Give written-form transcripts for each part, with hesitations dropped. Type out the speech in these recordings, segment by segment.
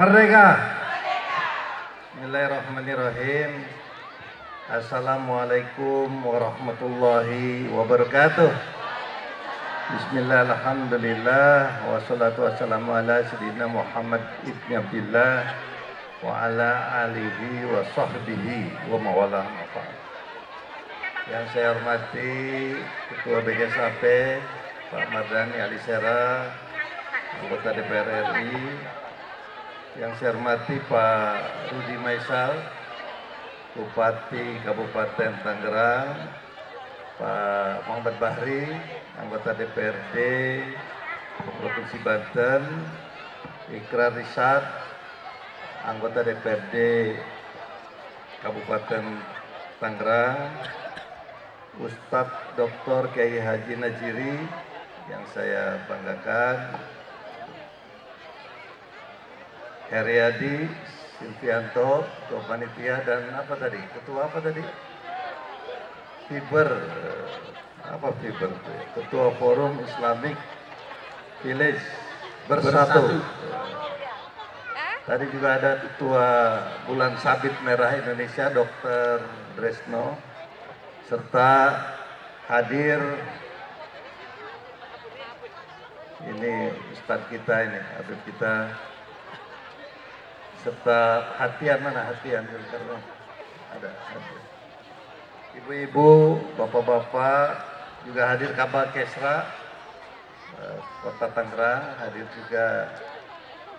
Merdeka. Bismillahirrahmanirrahim. Assalamualaikum warahmatullahi wabarakatuh. Bismillah, alhamdulillah, wassalatu wassalamu ala sayyidina Muhammad ibn Abdillah wa ala alihi wa sahbihi wa mawalah. Yang saya hormati Ketua BKSAP Pak Mardhani Alisera, anggota DPR RI. Yang saya hormati Pak Rudi Maisal, Bupati Kabupaten Tangerang, Pak Muhammad Bahri, anggota DPRD Provinsi Banten, Ikrar Risad, anggota DPRD Kabupaten Tangerang, Ustadz Dr. Kiai Haji Najiri yang saya banggakan, Heriadi Silvianto, Ketua Panitia, dan Ketua Fiber, Ketua Forum Islamic Village Bersatu. Tadi juga ada Ketua Bulan Sabit Merah Indonesia, Dr. Dresno, serta hadir ini Ustadz kita ini, Habib kita, serta Hatian, mana Hatian? Ada. Ibu-ibu, bapak-bapak, juga hadir Kabak Kesra Kota Tangerang, hadir juga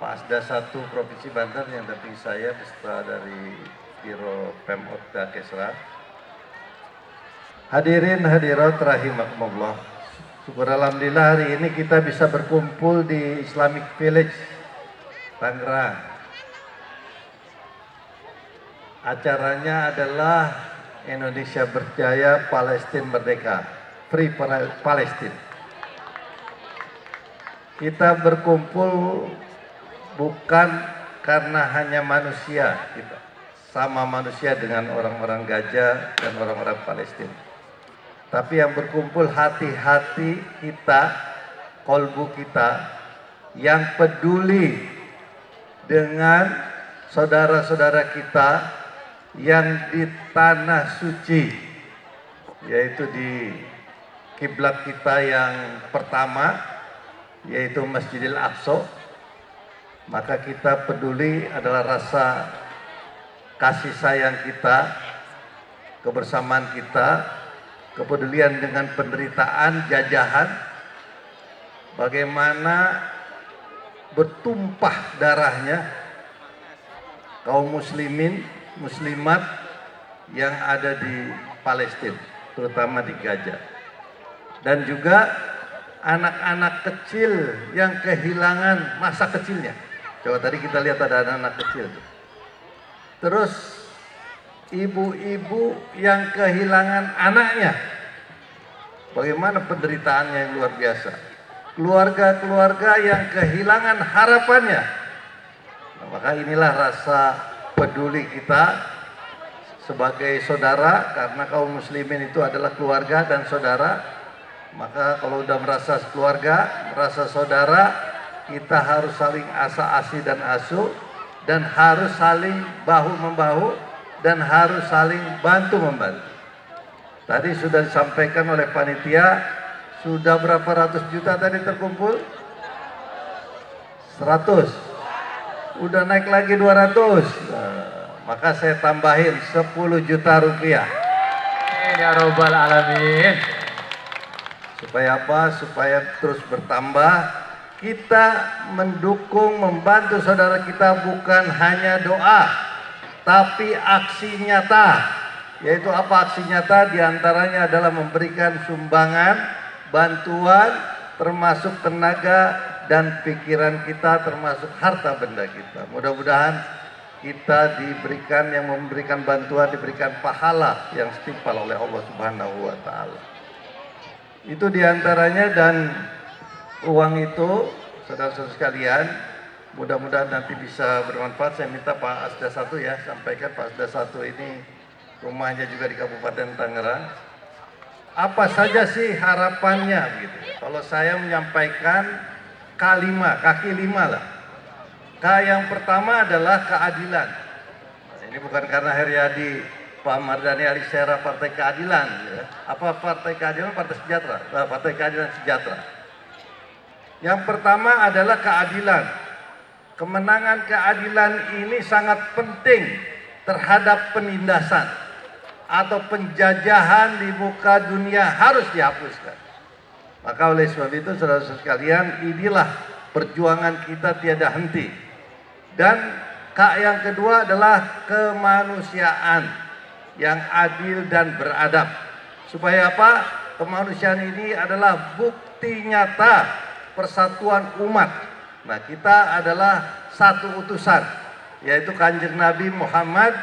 Pak Asda 1 Provinsi Banten yang dampingi saya beserta dari Biro Pemotda Kesra. Hadirin hadirat rahimakumullah. Syukur alhamdulillah hari ini kita bisa berkumpul di Islamic Village Tangerang. Acaranya adalah Indonesia Berjaya, Palestina Merdeka, Free Palestine. Kita berkumpul bukan karena hanya manusia, kita sama manusia dengan orang-orang Gaza dan orang-orang Palestina. Tapi yang berkumpul hati-hati kita, kolbu kita yang peduli dengan saudara-saudara kita yang di tanah suci, yaitu di kiblat kita yang pertama, yaitu Masjidil Aqsa. Maka kita peduli adalah rasa kasih sayang kita, kebersamaan kita, kepedulian dengan penderitaan jajahan, bagaimana bertumpah darahnya kaum muslimin muslimat yang ada di Palestina, terutama di Gaza, dan juga anak-anak kecil yang kehilangan masa kecilnya. Coba tadi kita lihat ada anak-anak kecil, terus ibu-ibu yang kehilangan anaknya, bagaimana penderitaannya yang luar biasa, keluarga-keluarga yang kehilangan harapannya. Nah, maka inilah rasa peduli kita sebagai saudara, karena kaum muslimin itu adalah keluarga dan saudara. Maka kalau udah merasa keluarga, merasa saudara, kita harus saling asa-asi dan asuh, dan harus saling bahu-membahu, dan harus saling bantu-membantu. Tadi sudah disampaikan oleh panitia, sudah berapa ratus juta tadi terkumpul? 100. Udah naik lagi 200. Maka saya tambahin 10 juta rupiah. Ya Rabbal Alamin. Supaya apa? Supaya terus bertambah. Kita mendukung, membantu saudara kita bukan hanya doa, tapi aksi nyata. Yaitu apa aksi nyata? Di antaranya adalah memberikan sumbangan, bantuan, termasuk tenaga dan pikiran kita, termasuk harta benda kita. Mudah-mudahan kita diberikan, yang memberikan bantuan diberikan pahala yang setimpal oleh Allah Subhanahu wa Ta'ala. Itu diantaranya, dan uang itu saudara-saudara sekalian, mudah-mudahan nanti bisa bermanfaat. Saya minta Pak Asda 1 ya, sampaikan Pak Asda 1 ini rumahnya juga di Kabupaten Tangerang. Apa saja sih harapannya gitu. Kalau saya menyampaikan kaki lima lah. K yang pertama adalah keadilan. Nah, ini bukan karena Heriadi, Pak Mardhani Alisera Partai Keadilan, ya. Apa Partai Keadilan? Partai Sejahtera, Partai Keadilan Sejahtera. Yang pertama adalah keadilan. Kemenangan keadilan ini sangat penting terhadap penindasan atau penjajahan di muka dunia harus dihapuskan. Maka oleh sebab itu saudara-saudara sekalian, inilah perjuangan kita tiada henti. Dan K yang kedua adalah kemanusiaan yang adil dan beradab. Supaya apa? Kemanusiaan ini adalah bukti nyata persatuan umat. Nah, kita adalah satu utusan, yaitu Kanjeng Nabi Muhammad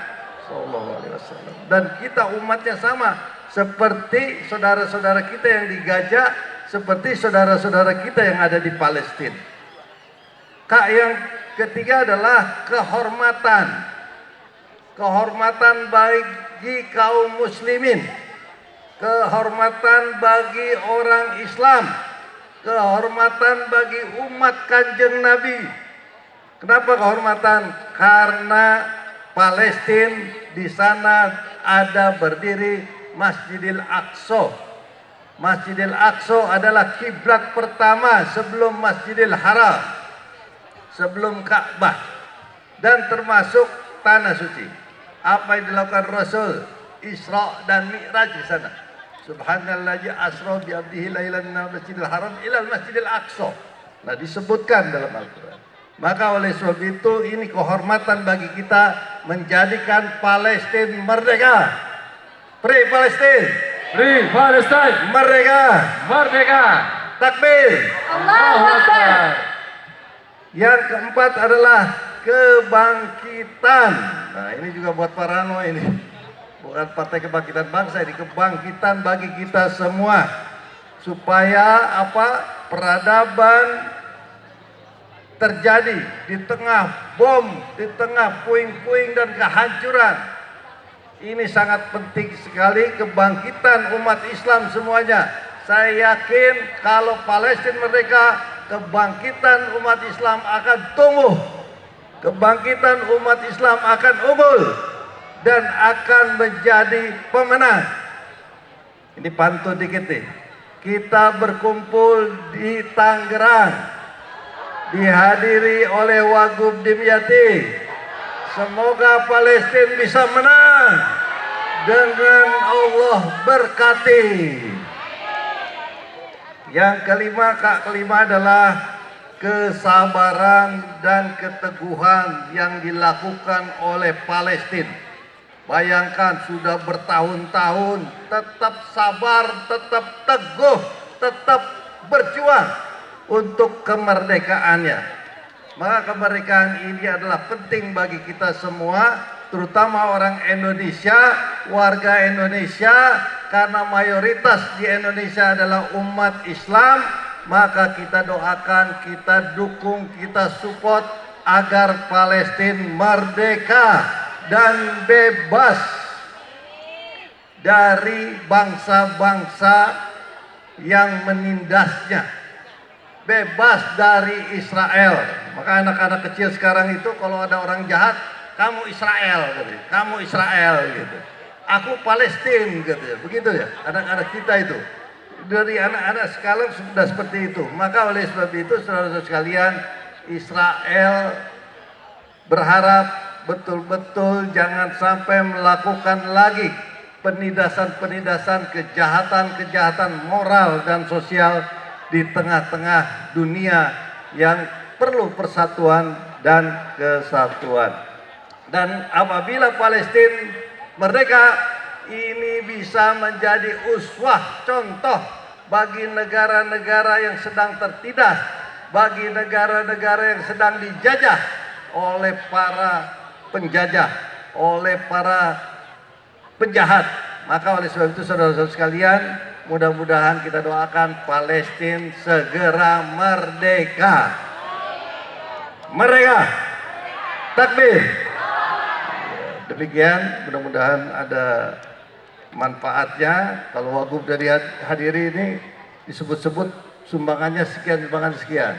SAW. Dan kita umatnya sama, seperti saudara-saudara kita yang di Gaza, seperti saudara-saudara kita yang ada di Palestina. K yang ketiga adalah kehormatan. Kehormatan bagi kaum muslimin. Kehormatan bagi orang Islam. Kehormatan bagi umat Kanjeng Nabi. Kenapa kehormatan? Karena Palestina di sana ada berdiri Masjidil Aqsa. Masjidil Aqsa adalah kiblat pertama sebelum Masjidil Haram, sebelum Ka'bah, dan termasuk tanah suci. Apa yang dilakukan Rasul Isra dan Mi'raj di sana. Subhanallazi asra bi 'abdihi lailan minal masjidil haram ilal masjidil aqsa. Nah, disebutkan dalam Al-Qur'an. Maka oleh sebab itu ini kehormatan bagi kita menjadikan Palestina merdeka. Free Palestine. Free Palestine. Merdeka. Merdeka. Takbir. Allahu Akbar. Yang keempat adalah kebangkitan. Nah, ini juga buat Pak Rano ini. Bukan Partai Kebangkitan Bangsa, ini kebangkitan bagi kita semua. Supaya apa? Peradaban terjadi di tengah bom, di tengah puing-puing dan kehancuran. Ini sangat penting sekali kebangkitan umat Islam semuanya. Saya yakin kalau Palestina merdeka, kebangkitan umat Islam akan tumbuh. Kebangkitan umat Islam akan unggul dan akan menjadi pemenang. Ini pantun dikit nih. Kita berkumpul di Tangerang, dihadiri oleh Wagub Dimyati. Semoga Palestina bisa menang dengan Allah berkati. Yang kelima, Kak kelima adalah kesabaran dan keteguhan yang dilakukan oleh Palestina. Bayangkan sudah bertahun-tahun tetap sabar, tetap teguh, tetap berjuang untuk kemerdekaannya. Maka kemerdekaan ini adalah penting bagi kita semua, terutama orang Indonesia, warga Indonesia, karena mayoritas di Indonesia adalah umat Islam. Maka kita doakan, kita dukung, kita support agar Palestina merdeka dan bebas dari bangsa-bangsa yang menindasnya, bebas dari Israel. Maka anak-anak kecil sekarang itu kalau ada orang jahat, kamu Israel, gitu. Kamu Israel, gitu. Aku Palestina, gitu. Begitu ya, anak-anak kita itu. Dari anak-anak sekarang sudah seperti itu. Maka oleh sebab itu, saudara-saudara sekalian, Israel berharap betul-betul jangan sampai melakukan lagi penindasan-penindasan, kejahatan-kejahatan moral dan sosial di tengah-tengah dunia yang perlu persatuan dan kesatuan. Dan apabila Palestina merdeka, ini bisa menjadi uswah, contoh bagi negara-negara yang sedang tertindas, bagi negara-negara yang sedang dijajah oleh para penjajah, oleh para penjahat. Maka oleh sebab itu saudara-saudara sekalian, mudah-mudahan kita doakan Palestina segera merdeka. Merdeka. Takbir. Demikian, mudah-mudahan ada manfaatnya. Kalau Wagub dari hadiri ini disebut-sebut sumbangannya sekian, sumbangan sekian.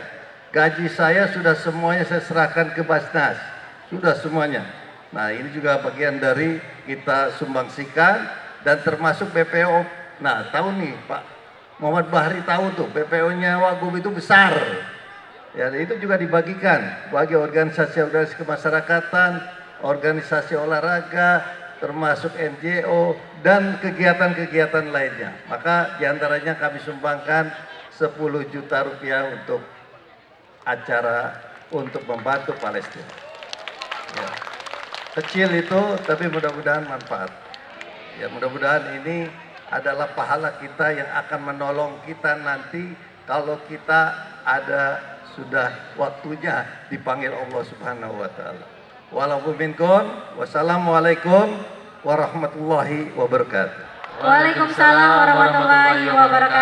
gaji saya sudah semuanya saya serahkan ke Basnas, sudah semuanya. Nah ini juga bagian dari kita sumbangsikan dan termasuk BPO. Nah tahu nih Pak Muhammad Bahri tahu tuh BPO-nya Wagub itu besar. Ya itu juga dibagikan bagi organisasi-organisasi kemasyarakatan, organisasi olahraga, termasuk NGO dan kegiatan-kegiatan lainnya. Maka diantaranya kami sumbangkan 10 juta rupiah untuk acara untuk membantu Palestina. Ya. Kecil itu tapi mudah-mudahan manfaat. Ya mudah-mudahan ini adalah pahala kita yang akan menolong kita nanti kalau kita ada sudah waktunya dipanggil Allah Subhanahu wa taala. Walaupun minkum, wassalamualaikum warahmatullahi wabarakatuh. Waalaikumsalam warahmatullahi wabarakatuh.